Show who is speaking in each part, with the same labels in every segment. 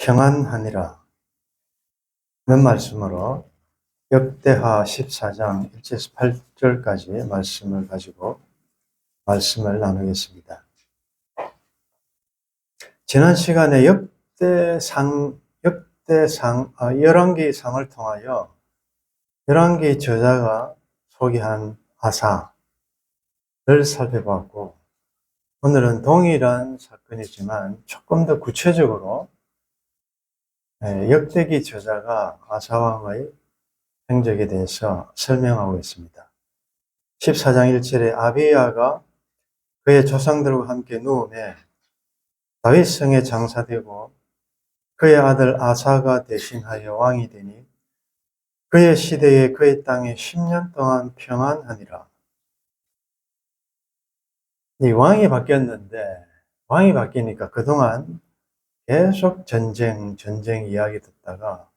Speaker 1: 평안하니라 는 말씀으로 역대하 14장 1절에서 8절까지 말씀을 가지고 말씀을 나누겠습니다. 지난 시간에 열왕기상을 통하여 열왕기 저자가 소개한 아사를 살펴봤고, 오늘은 동일한 사건이지만 조금 더 구체적으로 역대기 저자가 아사왕의 행적에 대해서 설명하고 있습니다. 14장 1절에 아비야가 그의 조상들과 함께 누움에 다윗성에 장사되고 그의 아들 아사가 대신하여 왕이 되니 그의 시대에 그의 땅에 10년 동안 평안하니라. 이 왕이 바뀌었는데, 왕이 바뀌니까 그동안 계속 전쟁 이야기 듣다가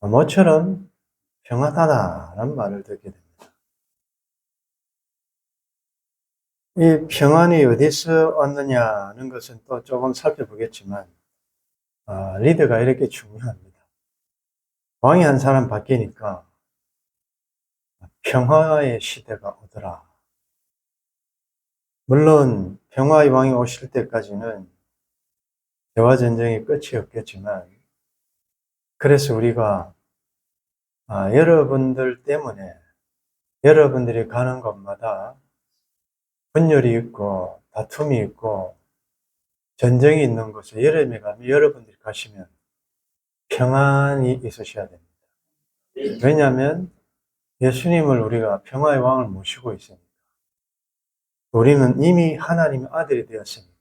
Speaker 1: 모처럼 평안하다는 말을 듣게 됩니다. 이 평안이 어디서 왔느냐는 것은 또 조금 살펴보겠지만, 리더가 이렇게 중요합니다. 왕이 한 사람 바뀌니까 평화의 시대가 오더라. 물론 평화의 왕이 오실 때까지는 대화 전쟁이 끝이 없겠지만, 그래서 우리가 여러분들 때문에 여러분들이 가는 곳마다 분열이 있고 다툼이 있고 전쟁이 있는 곳에 여러분들이 가시면 평안이 있으셔야 됩니다. 왜냐하면 예수님을 우리가 평화의 왕을 모시고 있으니까. 우리는 이미 하나님의 아들이 되었으니까.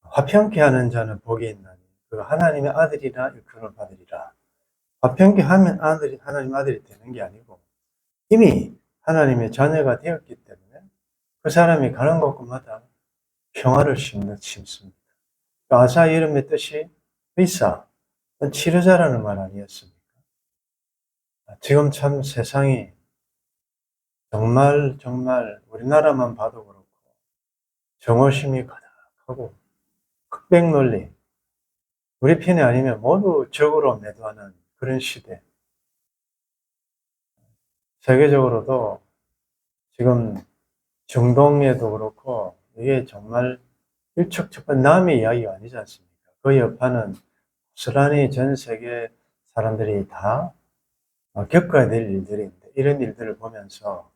Speaker 1: 화평케 하는 자는 복이 있나니 그 하나님의 아들이라 일컬음을 받으리라. 화평케 하면 하나님의 아들이 되는 게 아니고 이미 하나님의 자녀가 되었기 때문에 그 사람이 가는 곳마다 평화를 심습니다. 아사의 이름의 뜻이 의사, 치료자라는 말 아니었습니까? 지금 참 세상이 정말 우리나라만 봐도 그렇고 정오심이 가득하고 흑백 논리, 우리 편이 아니면 모두 적으로 매도하는 그런 시대. 세계적으로도 지금 중동에도 그렇고 이게 정말 일촉즉발 남의 이야기가 아니지 않습니까? 그 여파는 고스란히 전 세계 사람들이 다 겪어야 될 일들인데, 이런 일들을 보면서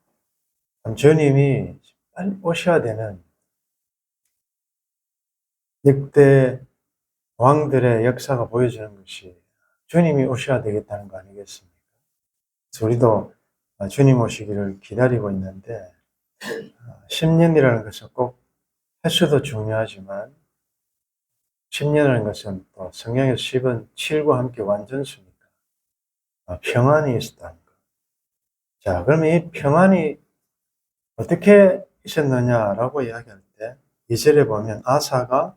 Speaker 1: 주님이 빨리 오셔야 되는, 역대 왕들의 역사가 보여주는 것이 주님이 오셔야 되겠다는 거 아니겠습니까? 그래서 우리도 주님 오시기를 기다리고 있는데, 10년이라는 것은 꼭 횟수도 중요하지만 10년이라는 것은 또 성경에서 10은 7과 함께 완전수니까 평안이 있었다는 것. 자, 그러면 이 평안이 어떻게 있었느냐라고 이야기할 때 2절에 보면 아사가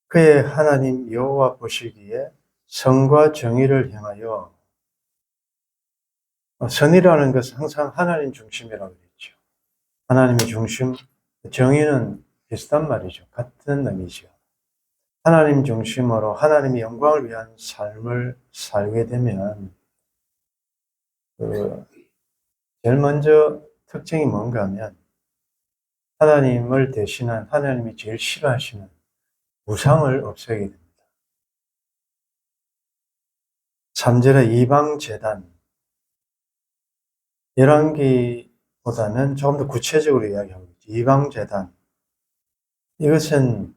Speaker 1: 그의 하나님 여호와 보시기에 선과 정의를 행하여, 선이라는 것은 항상 하나님 중심이라고 그랬죠. 하나님의 중심, 정의는 비슷한 말이죠. 같은 의미죠. 하나님 중심으로 하나님의 영광을 위한 삶을 살게 되면 제일 먼저 특징이 뭔가 하면 하나님을 대신한, 하나님이 제일 싫어하시는 우상을 없애게 됩니다. 3절의 이방제단, 열왕기보다는 조금 더 구체적으로 이야기하고 있죠. 이방제단, 이것은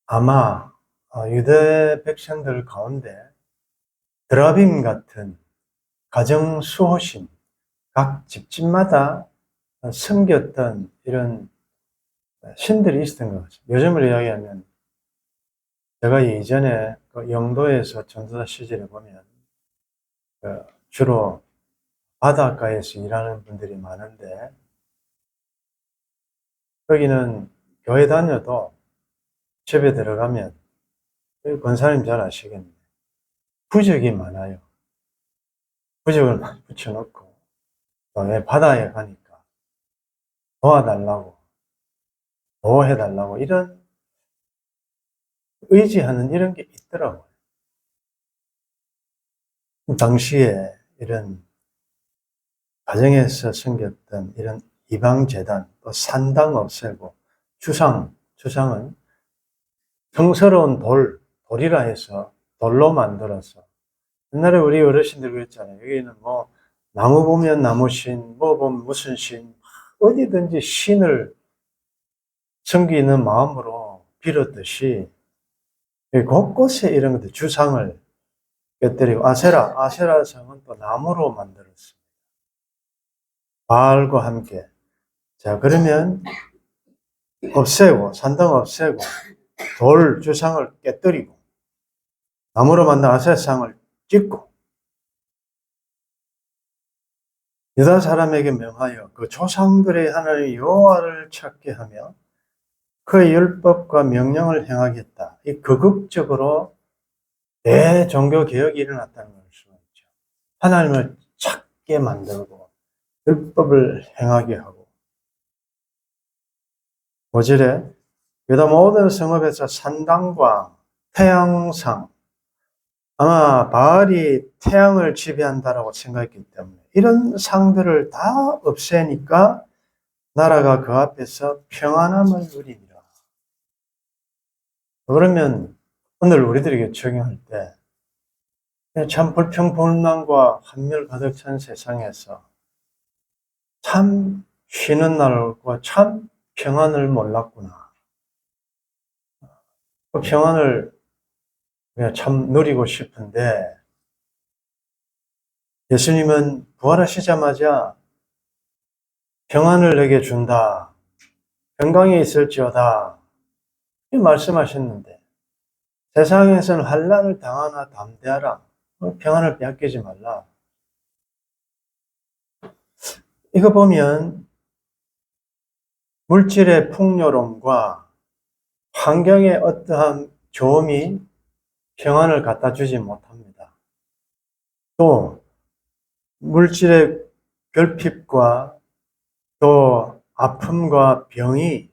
Speaker 1: 아마 유대 백성들 가운데 드라빔 같은 가정 수호신, 각 집집마다 섬겼던 이런 신들이 있었던 것 같아요. 요즘으로 이야기하면, 제가 예전에 영도에서 전도사 시절에 보면 주로 바닷가에서 일하는 분들이 많은데, 거기는 교회 다녀도 집에 들어가면, 권사님 잘 아시겠네요. 부적이 많아요. 부적을 많이 붙여놓고, 왜 바다에 가니까 도와달라고, 보호해달라고, 이런 의지하는 이런 게 있더라고요. 당시에 이런 가정에서 생겼던 이런 이방제단, 또 산당 없애고 주상은 성스러운 돌이라 해서 돌로 만들어서 옛날에 우리 어르신들 그랬잖아요. 여기는 뭐 나무 보면 나무신, 뭐 보면 무슨 신, 어디든지 신을 섬기는 마음으로 빌었듯이 곳곳에 이런 것들 주상을 깨뜨리고 아세라 성은 또 나무로 만들었습니다. 바알과 함께. 자, 그러면 산당 없애고 돌 주상을 깨뜨리고 나무로 만든 아세라상을 찍고 유다 사람에게 명하여 그 조상들의 하나님 여호와를 찾게 하며 그의 율법과 명령을 행하겠다. 이 극극적으로 대종교 개혁이 일어났다는 걸 수가 있죠. 하나님을 찾게 만들고 율법을 행하게 하고 5절에 유다 모든 성읍에서 산당과 태양상, 아마 바알이 태양을 지배한다라고 생각했기 때문에 이런 상들을 다 없애니까 나라가 그 앞에서 평안함을 누리니라. 그러면 오늘 우리들에게 적용할 때 참 불평불만과 환멸 가득 찬 세상에서 참 쉬는 날과 참 평안을 몰랐구나. 그 평안을 참 누리고 싶은데 예수님은 부활하시자마자 평안을 내게 준다. 건강에 있을지어다. 이 말씀하셨는데 세상에서는 환난을 당하나 담대하라. 평안을 빼앗기지 말라. 이거 보면 물질의 풍요로움과 환경의 어떠한 좋음이 평안을 갖다 주지 못합니다. 또 물질의 결핍과 또 아픔과 병이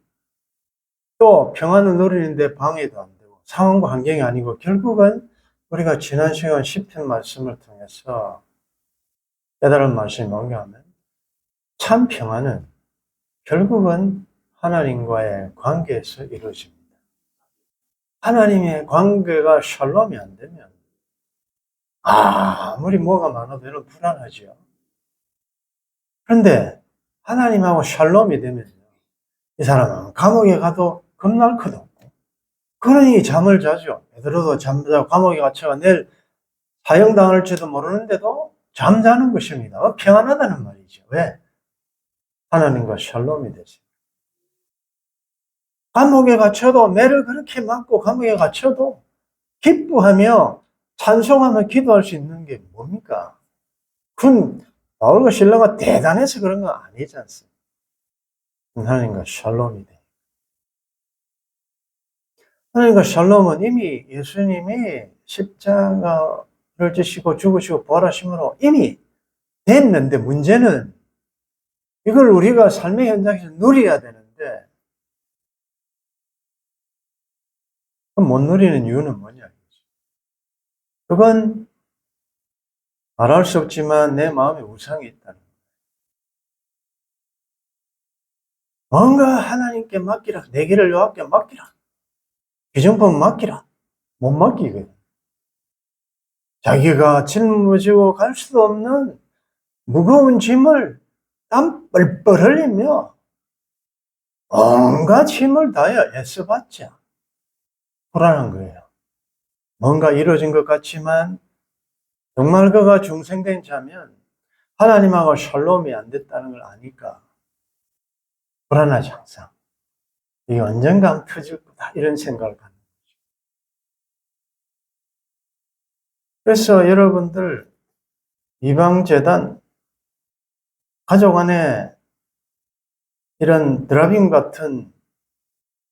Speaker 1: 또 평안을 누리는데 방해도 안 되고 상황과 환경이 아니고 결국은 우리가 지난 시간 시편 말씀을 통해서 깨달은 말씀이 뭔가 하면 참 평안은 결국은 하나님과의 관계에서 이루어집니다. 하나님의 관계가 샬롬이 안 되면 아무리 뭐가 많아도 여러분 불안하죠. 그런데 하나님하고 샬롬이 되면요. 이 사람은 감옥에 가도 겁날 것도 없고 그러니 잠을 자죠. 베드로도 잠자고 감옥에 갇혀가 내일 사형당할지도 모르는데도 잠자는 것입니다. 평안하다는 말이죠. 왜? 하나님과 샬롬이 되죠. 감옥에 갇혀도 매를 그렇게 맞고 감옥에 갇혀도 기뻐하며 찬송하며 기도할 수 있는 게 뭡니까? 그건 바울과 신라가 대단해서 그런 건 아니지 않습니까? 하나님과 샬롬이 돼. 하나님과 샬롬은 이미 예수님이 십자가를 지시고 죽으시고 부활하심으로 이미 됐는데 문제는 이걸 우리가 삶의 현장에서 누려야 되는데 못 누리는 이유는 뭐냐? 그건 말할 수 없지만 내 마음에 우상이 있다는 거예요. 뭔가 하나님께 맡기라. 내 길을 여호와께 맡기라. 기존품 맡기라. 못 맡기거든. 자기가 짊어지고 갈 수도 없는 무거운 짐을 땀 뻘뻘 흘리며 온갖 힘을 다해 애써봤자 불안한 거예요. 뭔가 이루어진 것 같지만 정말 그가 중생된 자면 하나님하고 샬롬이 안 됐다는 걸 아니까 불안하지 항상. 이게 언젠가 터질 거다 이런 생각을 갖는 거죠. 그래서 여러분들 이방재단 가족 안에 이런 드라빔 같은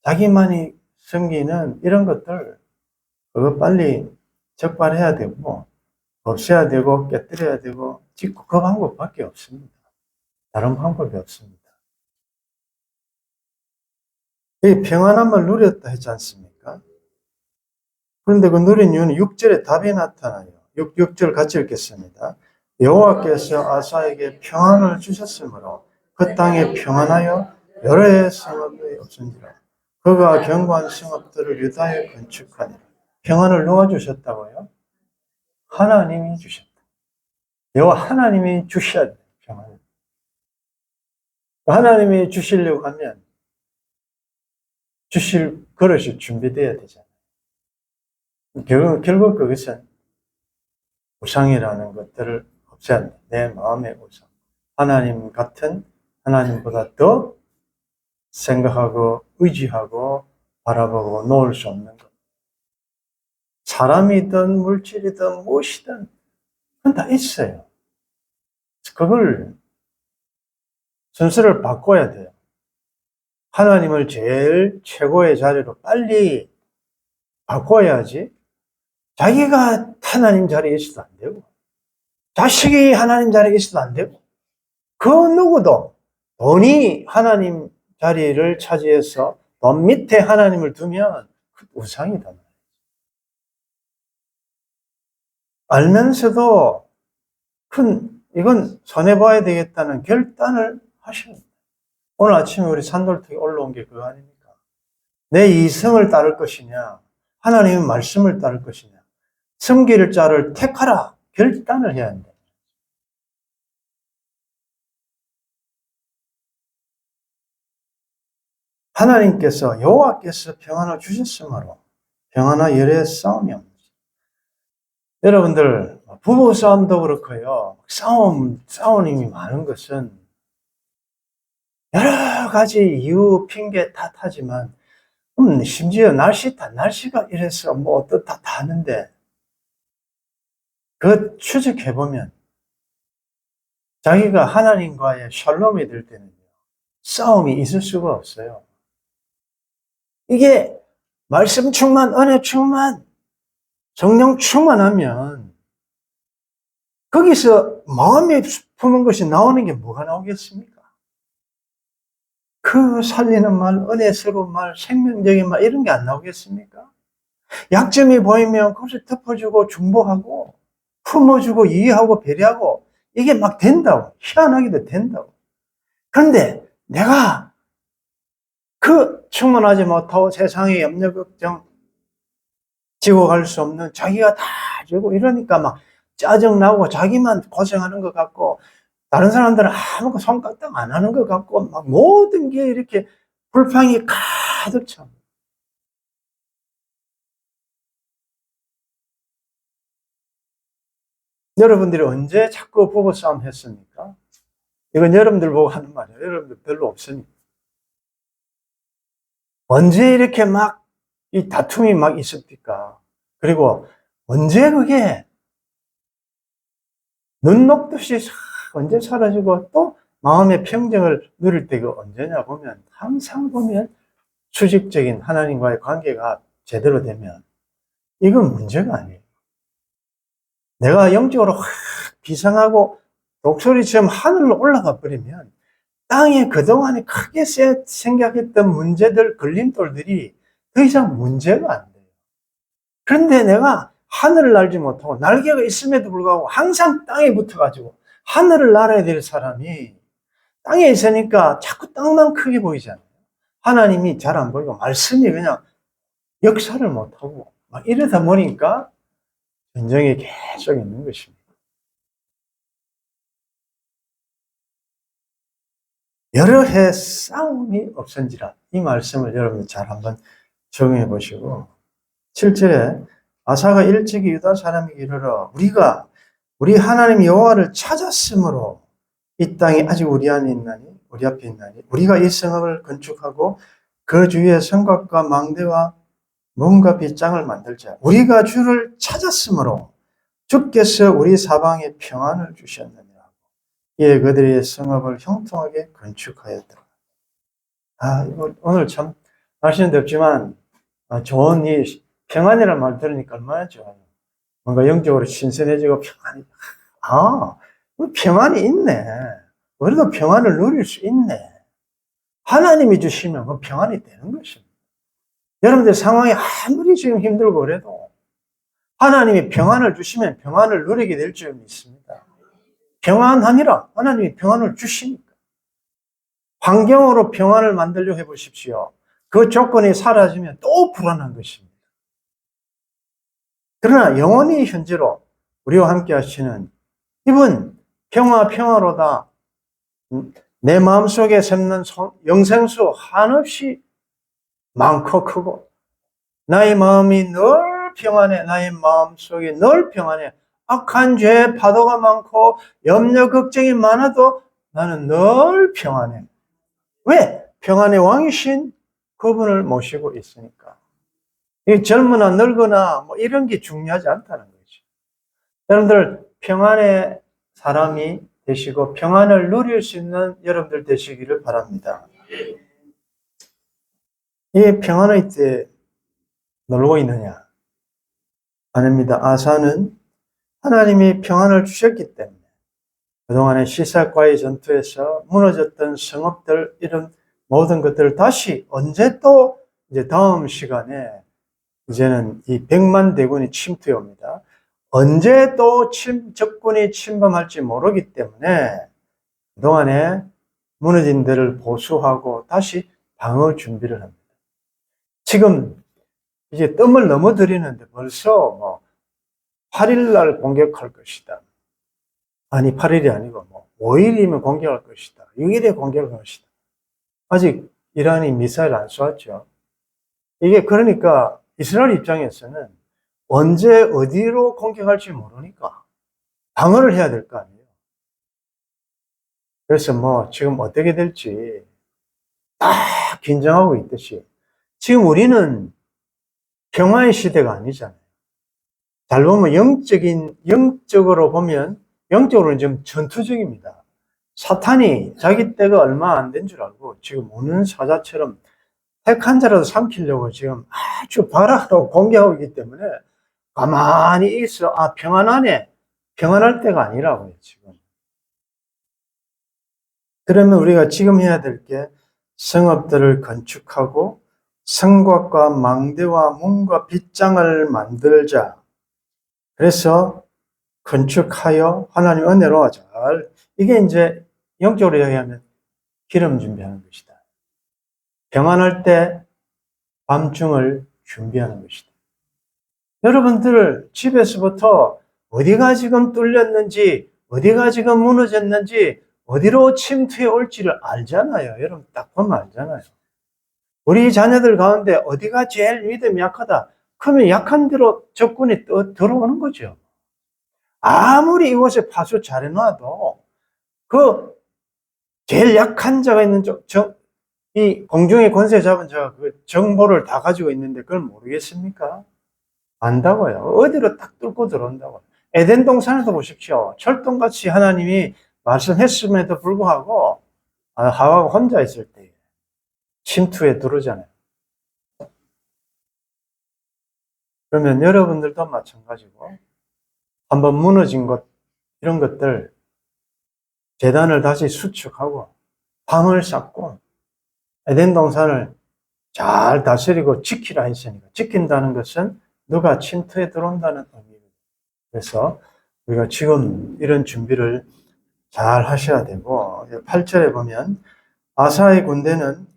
Speaker 1: 자기만이 섬기는 이런 것들 그거 빨리 적발해야 되고 없애야 되고 깨뜨려야 되고 짓고 그 방법밖에 없습니다. 다른 방법이 없습니다. 이 평안함을 누렸다 했지 않습니까? 그런데 그 누린 이유는 6절에 답이 나타나요. 6절 같이 읽겠습니다. 여호와께서 아사에게 평안을 주셨으므로 그 땅에 평안하여 여러 해의 성읍이 없은지라. 그가 견고한 성읍들을 유다에 건축하니라. 평안을 누가 주셨다고요? 하나님이 주셨다. 여호와 하나님이 주셔야 돼요. 평안을. 하나님이 주시려고 하면 주실 그릇이 준비되어야 되잖아요. 결국 그것은 우상이라는 것들을 없애야 한다. 내 마음의 우상. 하나님 같은, 하나님보다 더 생각하고 의지하고 바라보고 놓을 수 없는 것. 사람이든 물질이든 무엇이든 그건 다 있어요. 그걸 순서를 바꿔야 돼요. 하나님을 제일 최고의 자리로 빨리 바꿔야지. 자기가 하나님 자리에 있어도 안 되고, 자식이 하나님 자리에 있어도 안 되고, 그 누구도 돈이 하나님 자리를 차지해서 돈 밑에 하나님을 두면 그 우상이다. 알면서도 이건 손해봐야 되겠다는 결단을 하셔야 돼요. 오늘 아침에 우리 산돌톡에 올라온 게 그거 아닙니까? 내 이성을 따를 것이냐, 하나님의 말씀을 따를 것이냐, 섬길 자를 택하라 결단을 해야 한다. 하나님께서 여호와께서 평안을 주셨으므로 평안과 열의 싸움이 없는 것입니다. 여러분들 부부 싸움도 그렇고요. 싸우는 힘이 많은 것은 여러 가지 이유, 핑계 탓하지만 심지어 날씨가 이래서 뭐 어떻다 다 하는데 그 추적해보면 자기가 하나님과의 샬롬이 될 때는요. 싸움이 있을 수가 없어요. 이게 말씀 충만, 은혜 충만, 성령 충만하면 거기서 마음에 품은 것이 나오는 게 뭐가 나오겠습니까? 그 살리는 말, 은혜스러운 말, 생명적인 말 이런 게 안 나오겠습니까? 약점이 보이면 그것을 덮어주고 중보하고 품어주고 이해하고 배려하고 이게 막 된다고. 희한하게도 된다고. 그런데 내가 그 충만하지 못하고 세상의 염려 걱정 지고 갈 수 없는 자기가 다 지고 이러니까 막 짜증나고 자기만 고생하는 것 같고 다른 사람들은 아무것도 손가락 안 하는 것 같고 막 모든 게 이렇게 불평이 가득 차. 여러분들이 언제 자꾸 부부싸움 했습니까? 이건 여러분들 보고 하는 말이에요. 여러분들 별로 없으니까. 언제 이렇게 막 이 다툼이 막 있습니까? 그리고 언제 그게 눈 녹듯이 언제 사라지고 또 마음의 평정을 누릴 때가 언제냐 보면 항상 보면 수직적인 하나님과의 관계가 제대로 되면 이건 문제가 아니에요. 내가 영적으로 확 비상하고 독소리처럼 하늘로 올라가 버리면 땅에 그동안에 크게 생각했던 문제들, 걸림돌들이 더 이상 문제가 안 돼요. 그런데 내가 하늘을 날지 못하고 날개가 있음에도 불구하고 항상 땅에 붙어가지고 하늘을 날아야 될 사람이 땅에 있으니까 자꾸 땅만 크게 보이잖아요. 하나님이 잘 안 보이고 말씀이 그냥 역사를 못하고 막 이러다 보니까 전쟁이 계속 있는 것입니다. 여러 해 싸움이 없은지라 이 말씀을 여러분 잘 한번 적용해 보시고 7절에 아사가 일찍이 유다 사람에게 이르러 우리 하나님 여호와를 찾았으므로 이 땅이 아직 우리 앞에 있나니 우리가 이 성읍을 건축하고 그 주위에 성곽과 망대와 문과 빗장을 만들자. 우리가 주를 찾았으므로 주께서 우리 사방에 평안을 주셨느니라. 이에 그들의 성읍을 형통하게 건축하였더라. 이거 오늘 참 날씨는 덥지만 좋은 이 평안이라는 말 들으니까 얼마나 좋아요. 뭔가 영적으로 신선해지고 평안이 있네. 우리도 평안을 누릴 수 있네. 하나님이 주시면 그 평안이 되는 것입니다. 여러분들 상황이 아무리 지금 힘들고 그래도 하나님이 평안을 주시면 평안을 누리게 될 줄 믿습니다. 평안하니라. 하나님이 평안을 주시니까. 환경으로 평안을 만들려고 해보십시오. 그 조건이 사라지면 또 불안한 것입니다. 그러나 영원히 현재로 우리와 함께 하시는 이분 평화로다. 내 마음속에 샘는 영생수 한없이 많고 크고 나의 마음이 늘 평안해. 나의 마음속에 늘 평안해. 악한 죄 파도가 많고 염려 걱정이 많아도 나는 늘 평안해. 왜? 평안의 왕이신 그분을 모시고 있으니까. 이 젊으나 늙으나 뭐 이런 게 중요하지 않다는 거죠. 여러분들 평안의 사람이 되시고 평안을 누릴 수 있는 여러분들 되시기를 바랍니다. 이 평안의 때 놀고 있느냐? 아닙니다. 아사는 하나님이 평안을 주셨기 때문에 그동안의 시삭과의 전투에서 무너졌던 성읍들 이런 모든 것들을 다시 언제 또 이제 다음 시간에 이제는 이 100만 대군이 침투해 옵니다. 언제 또 적군이 침범할지 모르기 때문에 그동안에 무너진 데를 보수하고 다시 방어 준비를 합니다. 지금 이제 뜸을 넘어들이는데 벌써 뭐 8일 날 공격할 것이다. 아니 8일이 아니고 뭐 5일이면 공격할 것이다. 6일에 공격할 것이다. 아직 이란이 미사일 안 쏘았죠. 이게 그러니까 이스라엘 입장에서는 언제 어디로 공격할지 모르니까 방어를 해야 될 거 아니에요. 그래서 뭐 지금 어떻게 될지 딱 긴장하고 있듯이 지금 우리는 평화의 시대가 아니잖아요. 잘 보면 영적으로 보면 영적으로는 지금 전투적입니다. 사탄이 자기 때가 얼마 안 된 줄 알고 지금 오는 사자처럼 택한 자라도 삼키려고 지금 아주 발악하고 공격하고 있기 때문에 가만히 있어. 아, 평안하네. 평안할 때가 아니라고요, 지금. 그러면 우리가 지금 해야 될 게 성읍들을 건축하고 성곽과 망대와 문과 빗장을 만들자. 그래서 건축하여 하나님 은혜로 잘, 이게 이제 영적으로 이야기하면 기름 준비하는 것이다. 평안할 때 밤중을 준비하는 것이다. 여러분들 집에서부터 어디가 지금 뚫렸는지, 어디가 지금 무너졌는지, 어디로 침투해 올지를 알잖아요. 여러분 딱 보면 알잖아요. 우리 자녀들 가운데 어디가 제일 믿음이 약하다. 그러면 약한 대로 적군이 들어오는 거죠. 아무리 이곳에 파수 잘해놔도 그 제일 약한 자가 있는 이 공중의 권세 잡은 자가 그 정보를 다 가지고 있는데 그걸 모르겠습니까? 안다고요. 어디로 딱 뚫고 들어온다고요. 에덴 동산에도 보십시오. 철동같이 하나님이 말씀했음에도 불구하고 하와가 혼자 있을 때 침투에 들어오잖아요. 그러면 여러분들도 마찬가지고 한번 무너진 것 이런 것들 재단을 다시 수축하고 방을 쌓고 에덴 동산을 잘 다스리고 지키라 했으니까 지킨다는 것은 누가 침투에 들어온다는 의미입니다. 그래서 우리가 지금 이런 준비를 잘 하셔야 되고 8절에 보면 아사의 군대는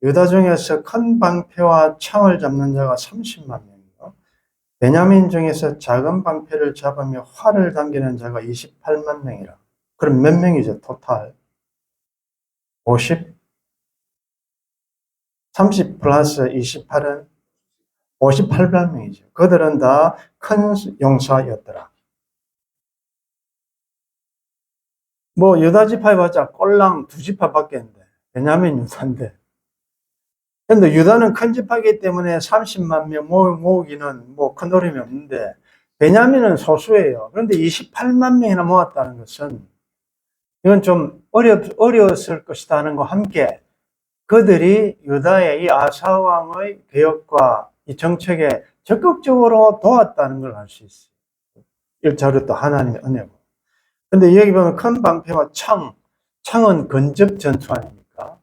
Speaker 1: 유다 중에서 큰 방패와 창을 잡는 자가 30만 명이고 베냐민 중에서 작은 방패를 잡으며 활을 당기는 자가 28만 명이라. 그럼 몇 명이죠? 토탈 50? 30 플러스 28은 58만 명이죠. 그들은 다 큰 용사였더라. 뭐 유다 지파해봤자 꼴랑 2지파밖에 없는데 베냐민 유다인데 근데 유다는 큰 지파이기 때문에 30만 명 모으기는 뭐 큰 어려움이 없는데 베냐민은 소수예요. 그런데 28만 명이나 모았다는 것은 이건 좀 어려웠을 것이다 하는 것과 함께 그들이 유다의 이 아사 왕의 개혁과 이 정책에 적극적으로 도왔다는 걸 알 수 있어요. 일자로 또 하나님의 은혜고. 근데 여기 보면 큰 방패와 창은 근접 전투 아닙니까?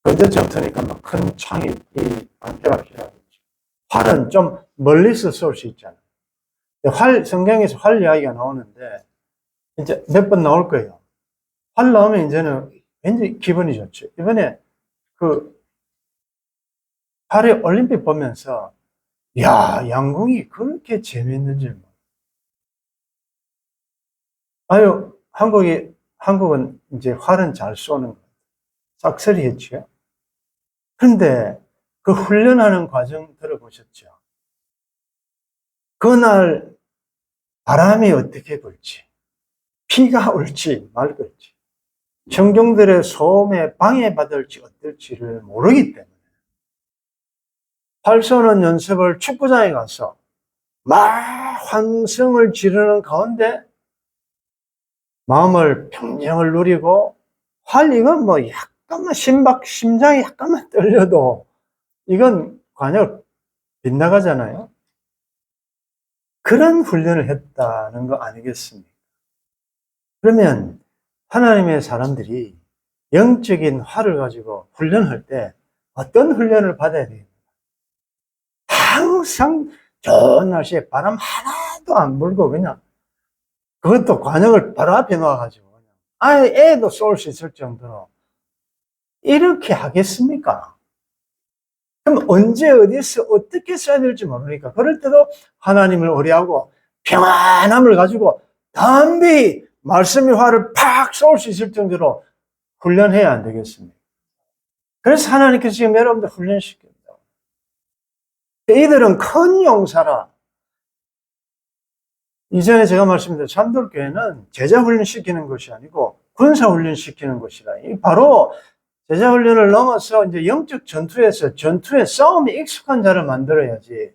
Speaker 1: 근접 전투니까 막 큰 창이 이 방패가 필요하겠죠. 활은 좀 멀리서 쏠 수 있잖아요. 성경에서 활 이야기가 나오는데, 이제 몇 번 나올 거예요. 활 나오면 이제는 왠지 기분이 좋죠. 이번에 파리 올림픽 보면서, 야, 양궁이 그렇게 재밌는지. 아유, 한국은 이제 활은 잘 쏘는 거. 싹쓸이 했죠. 근데 그 훈련하는 과정 들어보셨죠? 그날 바람이 어떻게 불지, 비가 올지 말걸지, 청중들의 소음에 방해받을지 어떨지를 모르기 때문에 활 쏘는 연습을 축구장에 가서 막 환성을 지르는 가운데 마음을 평정을 누리고, 이건 뭐 약간만 심장이 약간만 떨려도 이건 관역 빗나가잖아요. 그런 훈련을 했다는 거 아니겠습니까? 그러면 하나님의 사람들이 영적인 활을 가지고 훈련할 때 어떤 훈련을 받아야 돼요? 항상 좋은 날씨에 바람 하나도 안 불고 그냥, 그것도 관역을 바로 앞에 놓아가지고 그냥 아예 애도 쏠 수 있을 정도로 이렇게 하겠습니까? 그럼 언제 어디서 어떻게 써야 될지 모르니까 그럴 때도 하나님을 의뢰하고 평안함을 가지고 담대히 말씀의 활을 팍 쏠 수 있을 정도로 훈련해야 안 되겠습니까? 그래서 하나님께서 지금 여러분들 훈련시킵니다. 이들은 큰 용사라. 이전에 제가 말씀드린 참돌교회는 제자 훈련시키는 것이 아니고 군사 훈련시키는 것이라. 바로 제자 훈련을 넘어서 이제 영적 전투에 싸움에 익숙한 자를 만들어야지.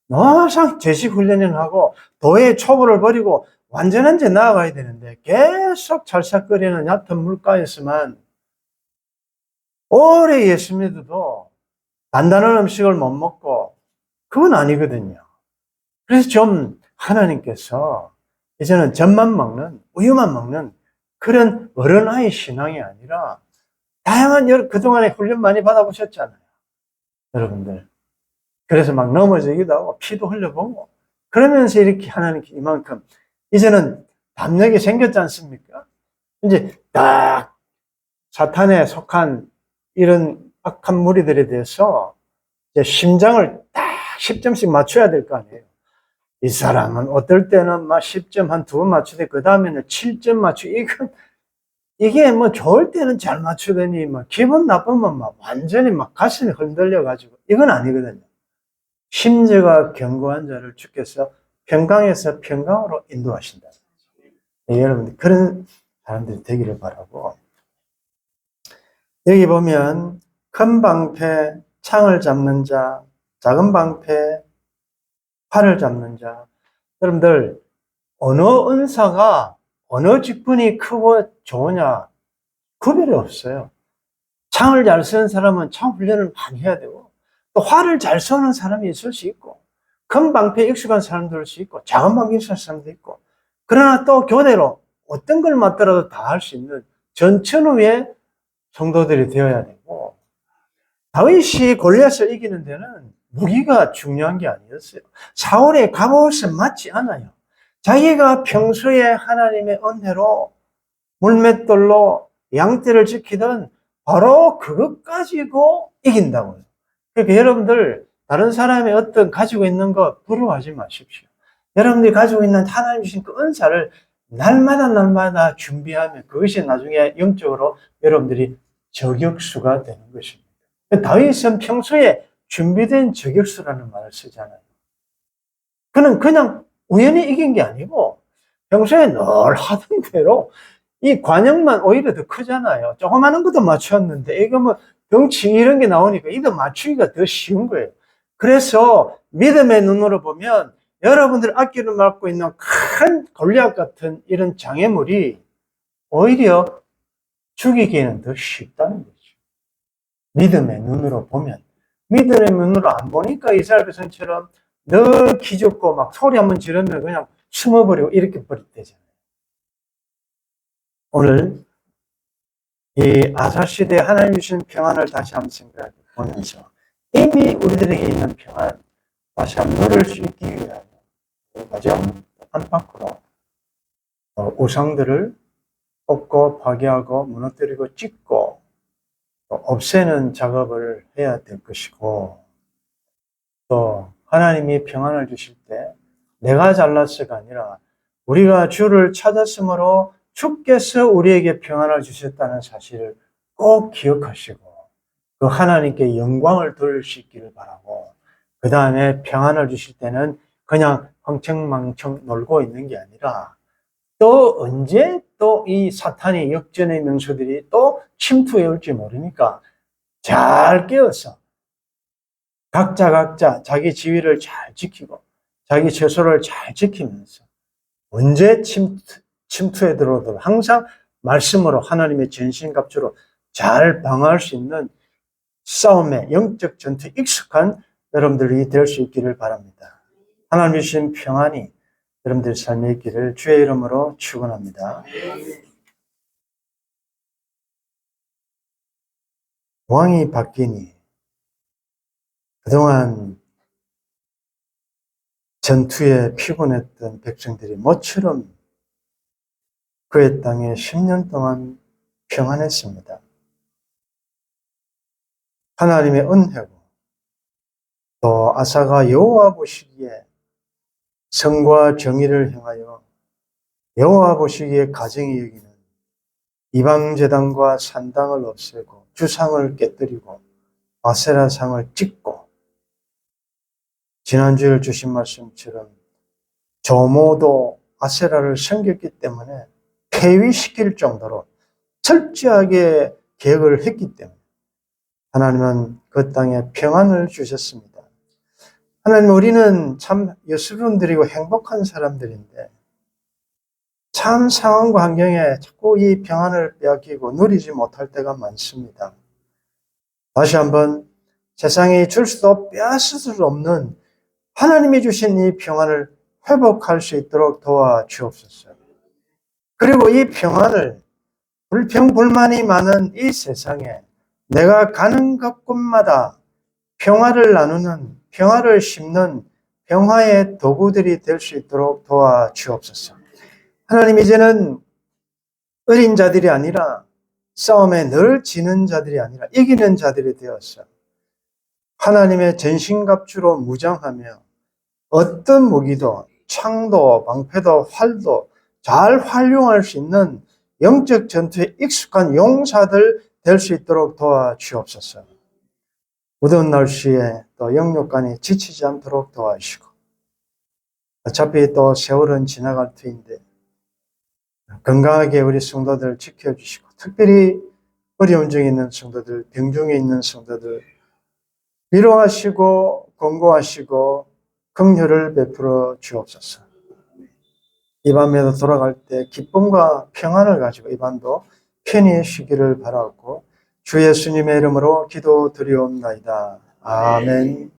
Speaker 1: 항상 제식 훈련을 하고 도의 초보를 버리고 완전한 데 나아가야 되는데 계속 찰싹거리는 얕은 물가에서만 오래 예수 믿어도 단단한 음식을 못 먹고, 그건 아니거든요. 그래서 좀 하나님께서 이제는 젖만 먹는, 우유만 먹는 그런 어른아이 신앙이 아니라 다양한 그동안에 훈련 많이 받아보셨잖아요, 여러분들. 그래서 막 넘어지기도 하고 피도 흘려보고 그러면서 이렇게 하나님께 이만큼 이제는 담력이 생겼지 않습니까? 이제 딱 사탄에 속한 이런 악한 무리들에 대해서 이제 심장을 딱 10점씩 맞춰야 될 거 아니에요. 이 사람은 어떨 때는 막 10점 한 2번 맞추되 그 다음에는 7점 맞추고, 이게 뭐 좋을 때는 잘 맞추더니 막 기분 나쁘면 막 완전히 막 가슴이 흔들려가지고, 이건 아니거든요. 심지가 견고한 자를 주께서 평강에서 평강으로 인도하신다. 네, 여러분들 그런 사람들이 되기를 바라고, 여기 보면 큰 방패, 창을 잡는 자, 작은 방패, 팔을 잡는 자. 여러분들 어느 은사가 어느 직분이 크고 좋으냐 구별이 없어요. 창을 잘 쓰는 사람은 창 훈련을 많이 해야 되고, 또 활을 잘 쏘는 사람이 있을 수 있고, 큰 방패에 익숙한 사람도 있을 수 있고, 작은 방패에 익숙한 사람도 있고, 그러나 또 교대로 어떤 걸 맡더라도 다 할 수 있는 전천후의 성도들이 되어야 되고, 다윗이 골리앗을 이기는 데는 무기가 중요한 게 아니었어요. 사울의 갑옷은 맞지 않아요. 자기가 평소에 하나님의 은혜로 물맷돌로 양떼를 지키던 바로 그것 가지고 이긴다고요. 그러니까 여러분들 다른 사람이 어떤 가지고 있는 거 부러워하지 마십시오. 여러분들이 가지고 있는 하나님 주신 그 은사를 날마다 준비하면 그것이 나중에 영적으로 여러분들이 저격수가 되는 것입니다. 다윗은 평소에 준비된 저격수라는 말을 쓰잖아요. 그는 그냥 우연히 이긴 게 아니고 평소에 늘 하던 대로, 이 관역만 오히려 더 크잖아요. 조그마한 것도 맞췄는데 이거 뭐 병치 이런 게 나오니까 이거 맞추기가 더 쉬운 거예요. 그래서 믿음의 눈으로 보면 여러분들 앞길을 막고 있는 큰 골리앗 같은 이런 장애물이 오히려 죽이기에는 더 쉽다는 거죠. 믿음의 눈으로 보면. 믿음의 눈으로 안 보니까 이스라엘 백성처럼 늘 기죽고 막 소리 한번 지르면 그냥 숨어버리고 이렇게 버리대잖아요. 오늘 이 아사시대에 하나님 주신 평안을 다시 한번 생각해 보면서, 이미 우리들에게 있는 평안, 다시 한번 너를 수 있기 위하여 가정 안팎으로 우상들을 꺾고 파괴하고 무너뜨리고 찢고 없애는 작업을 해야 될 것이고, 또 하나님이 평안을 주실 때 내가 잘났어가 아니라 우리가 주를 찾았으므로 주께서 우리에게 평안을 주셨다는 사실을 꼭 기억하시고 그 하나님께 영광을 돌릴 수 있기를 바라고, 그 다음에 평안을 주실 때는 그냥 흥청망청 놀고 있는 게 아니라 또 언제 또 이 사탄의 역전의 명수들이 또 침투해 올지 모르니까 잘 깨어서 각자 자기 지위를 잘 지키고 자기 처소를 잘 지키면서 언제 침투에 들어오도 항상 말씀으로 하나님의 전신갑주로 잘 방어할 수 있는 싸움의 영적 전투에 익숙한 여러분들이 될 수 있기를 바랍니다. 하나님 주신 평안이 여러분들 삶에 있기를 주의 이름으로 축원합니다. 왕이 바뀌니 그동안 전투에 피곤했던 백성들이 모처럼 그의 땅에 10년 동안 평안했습니다. 하나님의 은혜고 또 아사가 여호와 보시기에 성과 정의를 행하여 여호와 보시기에 가정이 여기는 이방제단과 산당을 없애고 주상을 깨뜨리고 아세라상을 찍고, 지난주에 주신 말씀처럼 조모도 아세라를 섬겼기 때문에 폐위시킬 정도로 철저하게 계획을 했기 때문에 하나님은 그 땅에 평안을 주셨습니다. 하나님, 우리는 참 여러분들이고 행복한 사람들인데 참 상황과 환경에 자꾸 이 평안을 빼앗기고 누리지 못할 때가 많습니다. 다시 한번 세상이 줄 수도 빼앗을 수 없는 하나님이 주신 이 평안을 회복할 수 있도록 도와주옵소서. 그리고 이 평안을 불평불만이 많은 이 세상에 내가 가는 곳곳마다 평화를 나누는, 평화를 심는 평화의 도구들이 될 수 있도록 도와주옵소서. 하나님, 이제는 어린 자들이 아니라 싸움에 늘 지는 자들이 아니라 이기는 자들이 되어서 하나님의 전신갑주로 무장하며 어떤 무기도, 창도, 방패도, 활도 잘 활용할 수 있는 영적 전투에 익숙한 용사들 될 수 있도록 도와주옵소서. 무더운 날씨에 또 영육간이 지치지 않도록 도와주시고, 어차피 또 세월은 지나갈 터인데 건강하게 우리 성도들 지켜주시고, 특별히 어려운 중에 있는 성도들, 병 중에 있는 성도들 위로하시고 권고하시고 긍휼을 베풀어 주옵소서. 이 밤에도 돌아갈 때 기쁨과 평안을 가지고 이 밤도 편히 쉬기를 바라고 주 예수님의 이름으로 기도드리옵나이다. 아멘.